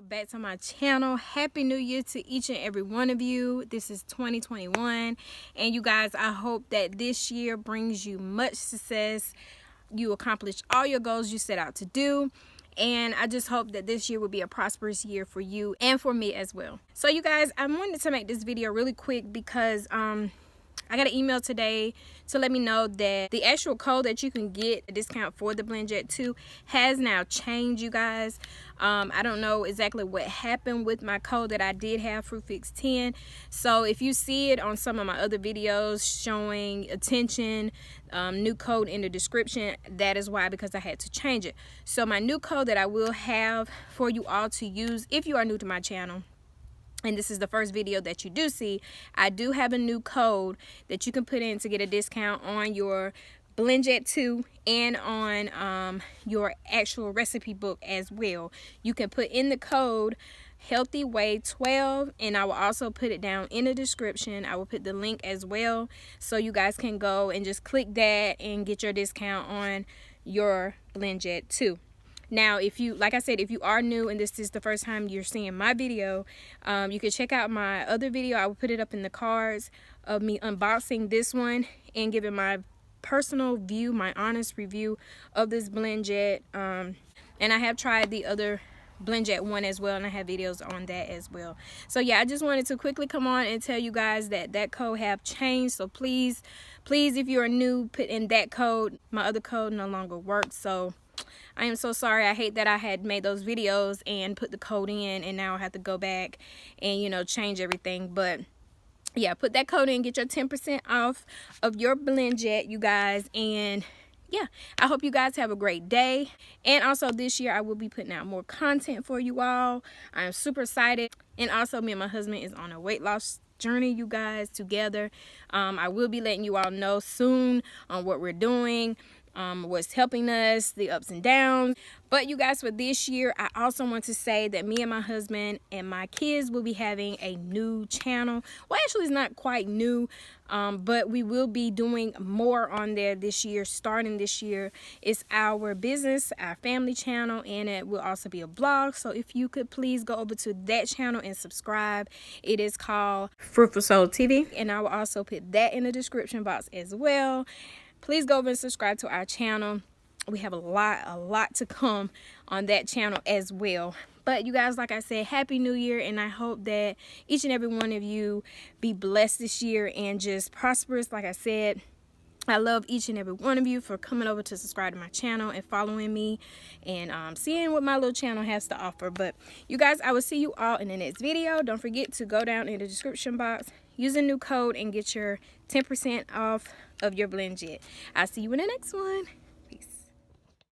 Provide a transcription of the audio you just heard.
back to my channel. Happy New Year to each and every one of you. This is 2021, and you guys, I hope that this year brings you much success. You accomplish all your goals you set out to do, and I just hope that this year will be a prosperous year for you and for me as well. So you guys, I wanted to make this video really quick because I got an email today to let me know that the actual code that you can get a discount for the BlendJet 2 has now changed, you guys. I don't know exactly what happened with my code that I did have, FruitFix10. So if you see it on some of my other videos showing attention, new code in the description, that is why, because I had to change it. So my new code that I will have for you all to use if you are new to my channel, and this is the first video that you do see, I do have a new code that you can put in to get a discount on your BlendJet 2 and on your actual recipe book as well. You can put in the code HealthyWay12, and I will also put it down in the description. I will put the link as well, so you guys can go and just click that and get your discount on your BlendJet 2. Now, if you, like I said, if you are new and this is the first time you're seeing my video, you can check out my other video. I will put it up in the cards of me unboxing this one and giving my personal view, my honest review of this BlendJet. And I have tried the other BlendJet 1 as well, and I have videos on that as well. So yeah, I just wanted to quickly come on and tell you guys that that code have changed. So please, if you are new, put in that code. My other code no longer works, so I am so sorry. I hate that I had made those videos and put the code in, and now I have to go back and, you know, change everything. But yeah, put that code in, get your 10% off of your BlendJet, you guys. And yeah, I hope you guys have a great day. And also this year I will be putting out more content for you all. I'm super excited. And also, me and my husband is on a weight loss journey, you guys, together. I will be letting you all know soon on what we're doing, what's helping us, the ups and downs. But you guys, for this year, I also want to say that me and my husband and my kids will be having a new channel. Well, actually, it's not quite new, but we will be doing more on there this year. Starting this year, it's our business, our family channel, and it will also be a blog. So if you could please go over to that channel and subscribe. It is called Fruitful Soul TV, and I will also put that in the description box as well. Please go over and subscribe to our channel. We have a lot to come on that channel as well. But you guys, like I said, Happy New Year, and I hope that each and every one of you be blessed this year and just prosperous. Like I said, I love each and every one of you for coming over to subscribe to my channel and following me and seeing what my little channel has to offer. But you guys, I will see you all in the next video. Don't forget to go down in the description box, use a new code, and get your 10% off of your BlendJet. I'll see you in the next one.